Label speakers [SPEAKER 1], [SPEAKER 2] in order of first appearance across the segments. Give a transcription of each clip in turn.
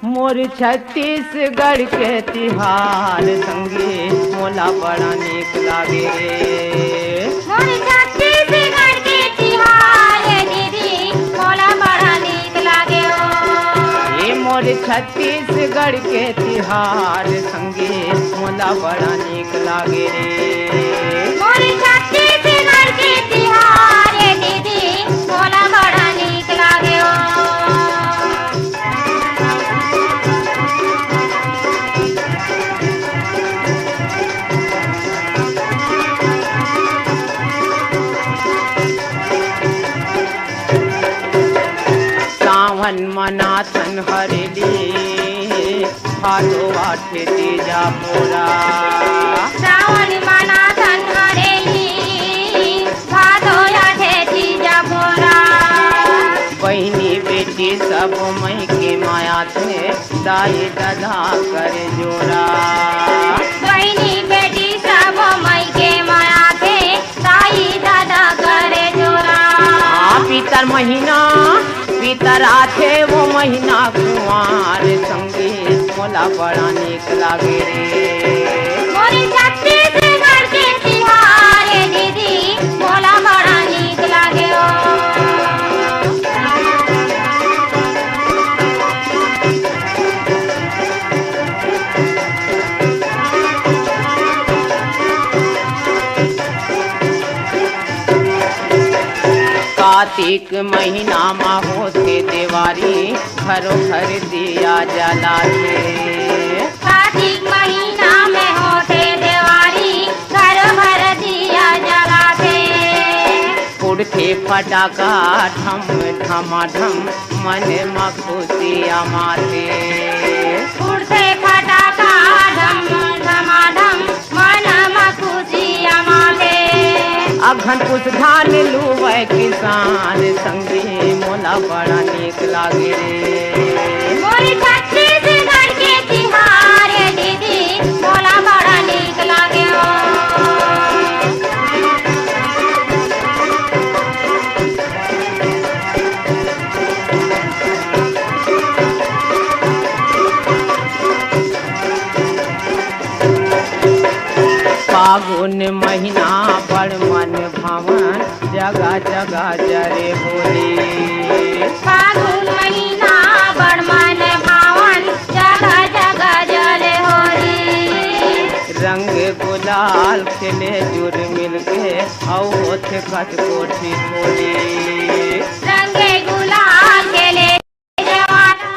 [SPEAKER 1] मोर छत्तीसगढ़ के तिहार संगी मोला बड़ा नीक लागे रे।
[SPEAKER 2] मोर छत्तीसगढ़ के तिहार दीदी मोला बड़ा नीक लागे ओ।
[SPEAKER 1] ये मोर छत्तीसगढ़ के तिहार संगी मोला बड़ा नीक लागे रे।
[SPEAKER 2] मोर छत्तीसगढ़ के तिहार दीदी मोला बड़ा नीक लागे ओ।
[SPEAKER 1] सावन मनाथन हरेली भादो आठे तीजा मोरा।
[SPEAKER 2] सावन मनाथन हरेली भादो आठे तीजा मोरा।
[SPEAKER 1] बहनी बेटी सब मई के माया थे दाई दादा कर जोड़ा।
[SPEAKER 2] बहनी बेटी सब मई के माया थे दाई दादा करे जोड़ा।
[SPEAKER 1] पितर महीना पितर आथे वो महीना कुंवार संगी मोला बड़ा नीक लागे रे।
[SPEAKER 2] मोर छत्तीसगढ़ के तिहार दीदी मोला बड़ा नीक लागे ओ।
[SPEAKER 1] कार्तिक महीना मा होते देवारी घरों घर दिया जलाते।
[SPEAKER 2] कार्तिक महीना में होते देवारी घर भर दिया जलाते।
[SPEAKER 1] उड़ते फटाका ढम ढमाढम मन में खुशियाँ माते।
[SPEAKER 2] उड़ते फटाका ढम ढमाढम मन में खुशियाँ माते।
[SPEAKER 1] अघन कुछ धान लुवै किसान संगी मोला बड़ा नीक लागे रे।
[SPEAKER 2] मोर छत्तीसगढ़ के तिहार दीदी मोला बड़ा नीक लागे ओ।
[SPEAKER 1] फागुन महीना बड़ मन भावन जगह जगह जरे होली।
[SPEAKER 2] फागुन महीना बड़ मन भावन जगह जगह जले होली।
[SPEAKER 1] रंग गुलाल खेले जुर मिल के औ होथे कट कोठी होली।
[SPEAKER 2] रंगे गुलाल खेले जवाना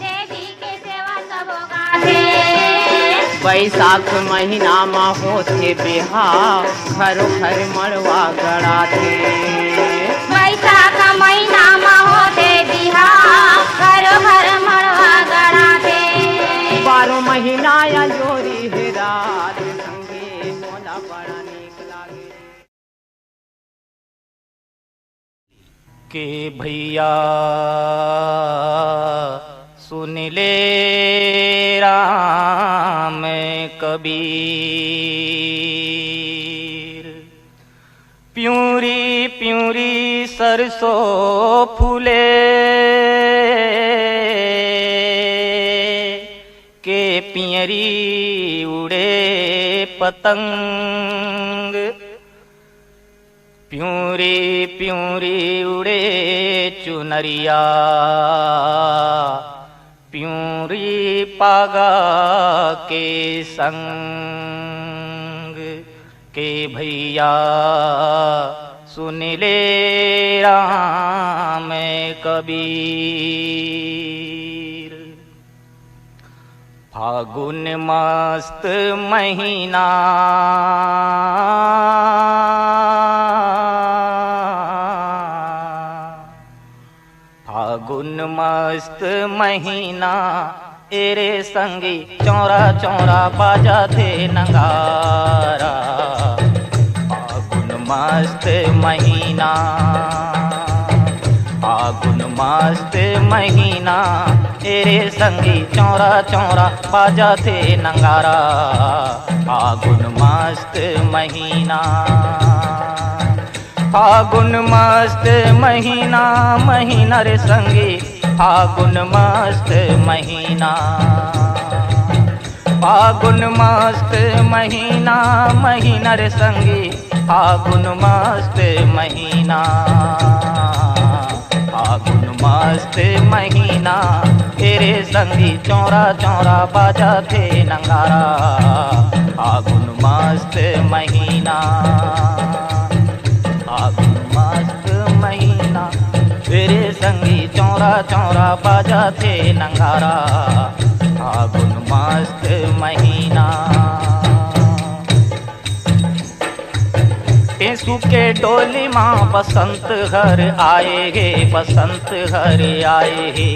[SPEAKER 2] देवी के सेवा सब गाथे।
[SPEAKER 1] बैसाख महीना मा होथे बिहाव घरों घर मड़वा गड़ाथे।
[SPEAKER 2] बैसाख महीना में होते बिहाव घर घर मड़वा गड़ाथे।
[SPEAKER 1] 12 महीना या जोरी है रात संगे मोला बड़ा नीक लागे।
[SPEAKER 3] के भैया सुन ले राम कबीर। प्यूरी प्यूरी सरसों फूले के पियरी उड़े पतंग। प्यूरी प्यूरी उड़े चुनरिया प्यूरी पागा के संग। के भैया सुन ले राम कबीर। फागुन मस्त महीना फागुन मस्त महीना एरे संगी चौरा चौरा बाजा थे नगारा। फागुन मस्त महीना फागुन मस्त महीना एरे संगी चौरा चौरा बाजा थे नगारा। फागुन मस्त महीना फागुन मस्त महीना महीना रे संगी फागुन मस्त महीना। फागुन मस्त महीना, महीना रे संगी फागुन मस्त महीना। फागुन मस्त महीना, तेरे संगी चौरा चौरा बाजा थे नंगारा। फागुन मस्त महीना, फागुन मस्त महीना, तेरे संगी चौरा चौरा बाजा थे नंगारा। फागुन मस्त महीना। टेसू के डोली माँ बसंत घर आए गे, बसंत घर आए गे।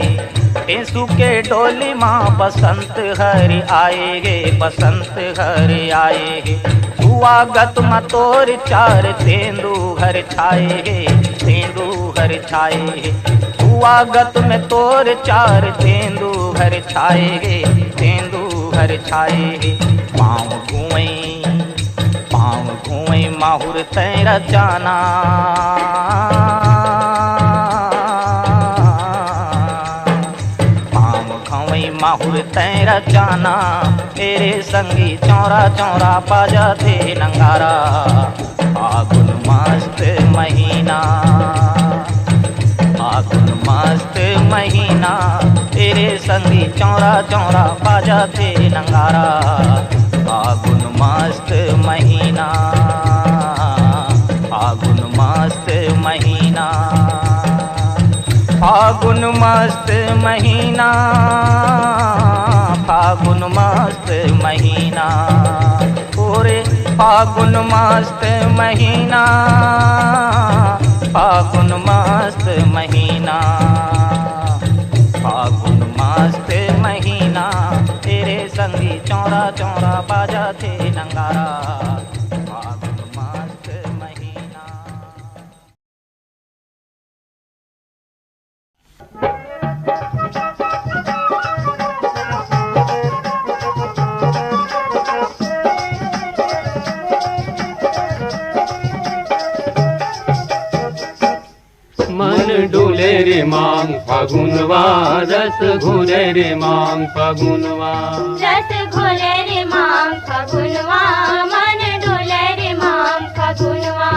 [SPEAKER 3] टेसू के डोली माँ बसंत घर आए गे, बसंत घर आए गे। स्वागत में तोर चार तेंदू घर छाए गे, तेंदू घर छाए गे। स्वागत में तोर चार तेंदू घर छाए गे, तेंदू घर छाए गे। पाँव घुएं माहुर तेरा जाना। पाँव घुएं माहुर तेरा जाना, तेरे संगी चौरा चौरा बाजा थे नंगारा। फागुन मस्त महीना, फागुन मस्त महीना, तेरे संगी चौरा चौरा बाजा थे नंगारा। फागुन मस्त महीना, फागुन मस्त महीना। फागुन मस्त महीना, फागुन मस्त महीना। ओरे फागुन मस्त महीना, फागुन मस्त महीना। फागुन मस्त महीना, तेरे संगी चौरा चौरा बाजा थे नंगारा। फागुन मस्त महीना।
[SPEAKER 4] मन डोले रे मांग फागुनवा, रस घोले रे मांग फागुनवा।
[SPEAKER 2] रस घोले रे मांग फागुनवा, मन डोले रे मांग फागुनवा।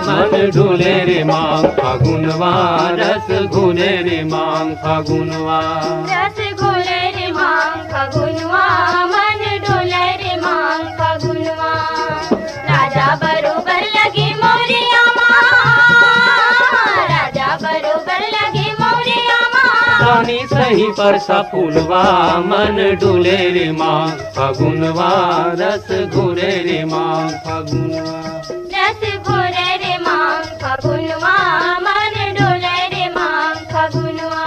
[SPEAKER 4] मन डोले रे मांग फागुनवा, रस घोले रे मांग फागुनवा।
[SPEAKER 2] रस घोले रे मांग फागुनवा, मन डोले रे मांग फागुनवा। राजा बरोबर लगे मोरिया माँ, राजा बरोबर लगे मोरिया माँ।
[SPEAKER 4] रानी सही पर सा फूलवा, मन डोले रे मांग फागुनवा, रस घोले रे मांग फागुनवा।
[SPEAKER 2] रस घोले रे मांग फागुनवा, मन डोले रे मांग फागुनवा।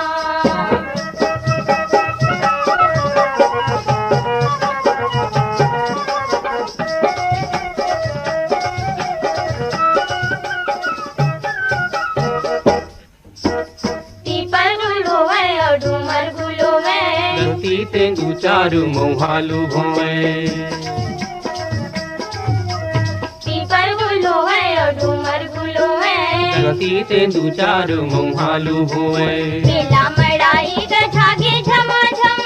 [SPEAKER 2] पीपल गुलोवे और डूमर गुलोवे,
[SPEAKER 4] धरती तेंदू चारू मोहालू भोए।
[SPEAKER 2] पीपल गुलोवे और डूमर गुलोवे,
[SPEAKER 4] धरती तेंदू चारू मोहालू भोए।
[SPEAKER 2] मेला मड़ाई गजागे झमाझम,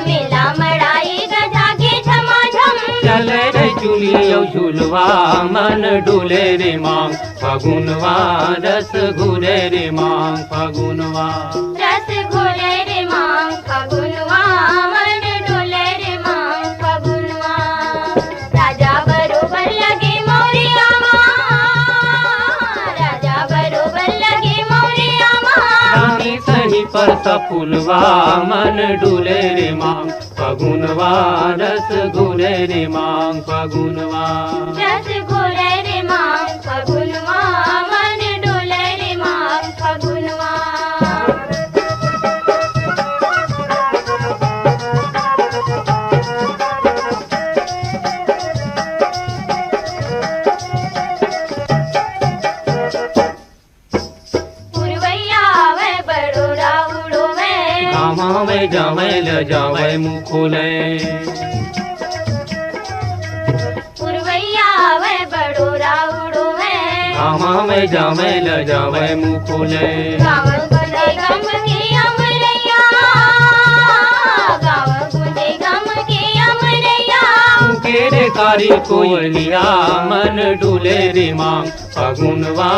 [SPEAKER 2] मेला मड़ाई गजागे झमाझम।
[SPEAKER 4] चले रे चुली झुलवा, मन डोले रे मांग फागुनवा, रस घोले रे मांग फागुनवा।
[SPEAKER 2] रस घोले रे मांग फागुनवा, मन डोले रे मांग फागुनवा। राजा बरोबर लगे मोरिया माँ, राजा बरोबर लगे मोरिया माँ।
[SPEAKER 4] रानी सही पर सा फूलवा, मन डोले रे मांग फागुनवा, रस घोले रे मांग फागुनवा।
[SPEAKER 2] रस घोले रे मांग फागुनवा, मन डोले रे मांग फागुनवा। पुरवैया वे बड़ोरा उड़ोवे,
[SPEAKER 4] गामा में जावे ल जावे मुँह खोले।
[SPEAKER 2] पुरवैया वे बड़ोरा उड़ोवे,
[SPEAKER 4] गामा में जावे ल जावे मुँह खोले।
[SPEAKER 2] गावन बने गम के
[SPEAKER 4] पुकारी कोयलिया मन डुले रे मांग फगुनवा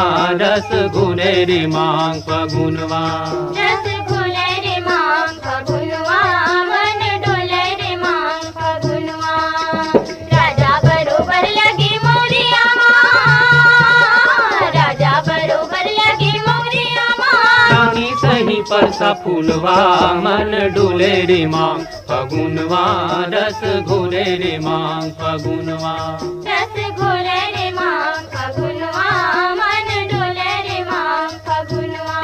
[SPEAKER 4] रस घुले रे मांग फगुनवा
[SPEAKER 2] रस घुले रे मांग फगुनवा मन डोले रे मांग फगुनवा राजा बरोबर लगी मोरिया माँ राजा बरोबर लगी मोरिया माँ
[SPEAKER 4] रानी सही परसा फूलवा मन डुले रे मांग फगुनवा रस घुले रे मांग फगुनवा
[SPEAKER 2] रस घुले रे मांग फगुनवा मन डोले रे मांग फगुनवा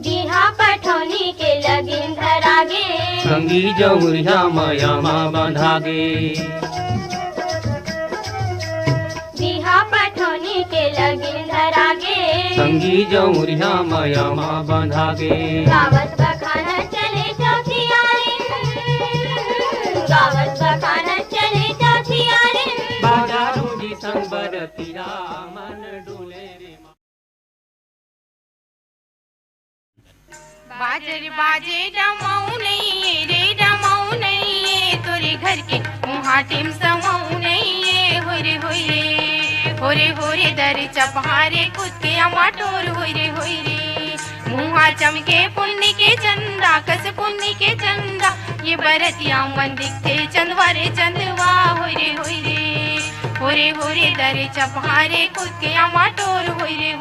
[SPEAKER 2] बिहा पठौनी के लगिन धरागे
[SPEAKER 4] संगी जौरिया माया माँ बंधागे
[SPEAKER 2] बिहा पठौनी के लगिन धरागे
[SPEAKER 4] संगी जौरिया माया माँ बंधागे
[SPEAKER 2] गावत बखाना चले चौथियारिन गावत बखाना चले चौथियारिन
[SPEAKER 4] बाजारू जी संग बरतिया मन डुले रे मांग
[SPEAKER 5] बाजर बाजे डमाऊ नहीं रे डमाऊ नहीं तोरे घर के मुहाटिम समाऊ नहीं होरे होरे दर चपहारे खुद के अमाटोर होरे मुहा चमके पुण्य के चंदा कस पुण्य के चंदा ये बरतिया मन दिखते चंदवारे चंदवा होरे दर चपहारे खुद के अमाटोर होरे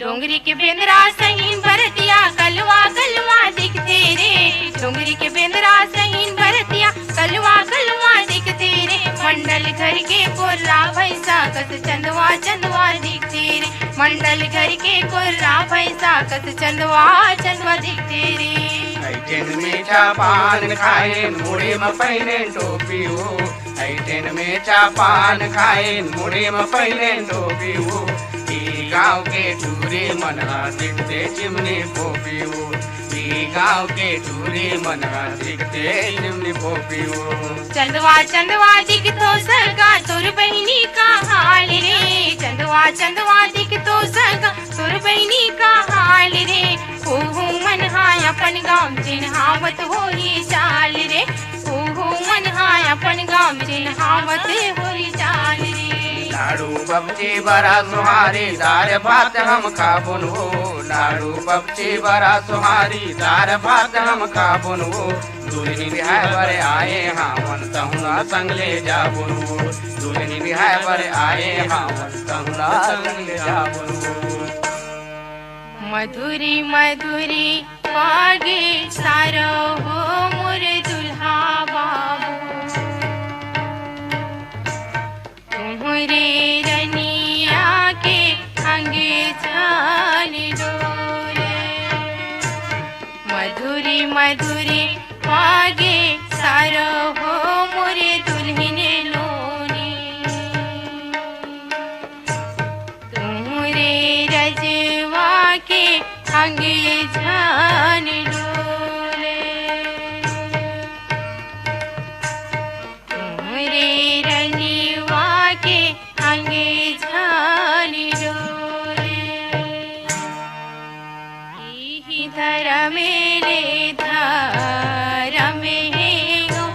[SPEAKER 5] डोंगरी के बेंदरा सहीन भरतिया कलवा कलवा दिखते रे डोंगरी के बेंदरा सहीन भरतिया कलवा कलवा दिखते रे मंडल घर के कोर्रा भैंसा कस चंदवा चंदवा दिखते रे मंडल घर के कोर्रा भैंसा कस चंदवा चंदवा दिखते रे
[SPEAKER 1] ऐटेन मीठा पान खाए मुड़ी में पहने टोपी हो ऐटेन मीठा पान खाए मुड़ी में पहने टोपी हो गाँव के टूरे मनहा दिखते चिमनी पोपी हो गाँव के टूरे मनहा दिखते चिमनी पोपी हो
[SPEAKER 5] चंदवा चंदवा दिखतो सरगा तोर बहनी का हाल रे चंदवा दिखतो सरगा तोर बहनी का हाल रे ओहो मन हाय अपन गाँव चिन्हावत होरी चाल रे ओहो मन हाय अपन गाँव चिन्हावत होरी चाल रे
[SPEAKER 1] लाडू बबची बड़ा सुहारी दार भात हम खाबुन हो लाडू बबची बड़ा सुहारी दार भात हम खाबुन हो दुल्हनी बिहार पर आए हावन तहुना संग ले जाबुन हो दुल्हनी बिहार पर आए हावन तहुना संग ले जाबुन हो
[SPEAKER 5] मधुरी मधुरी मागे सारो हो मोर दुल्हा बाबू तुम्हारे रनिया के अंगे जान डोले मधुरी मधुरी मागे सारो हो मोरे दुल्हने लोनी तुम्हारे रजवा के अंगे जान डोले तुम्हारे रनिवा के अंगे जान डोले ही धर मेरे धर में गो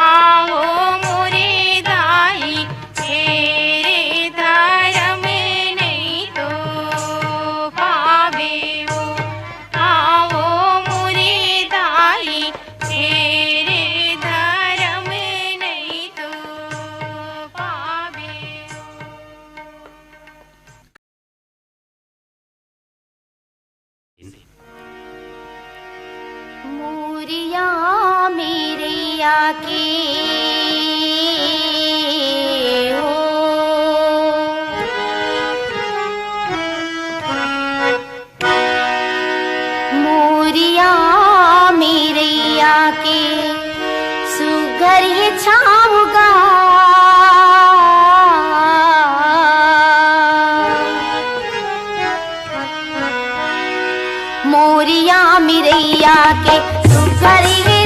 [SPEAKER 5] आओ मोरे दाई तेरे धर में नहीं तो पावे हो आओ मोरे दाई तेरे धर में नहीं तो पावे
[SPEAKER 2] मोरिया मेरे आके हो मोरिया मेरे आके सुगर ही छाऊगा मोरिया मिरैया के सुगर ही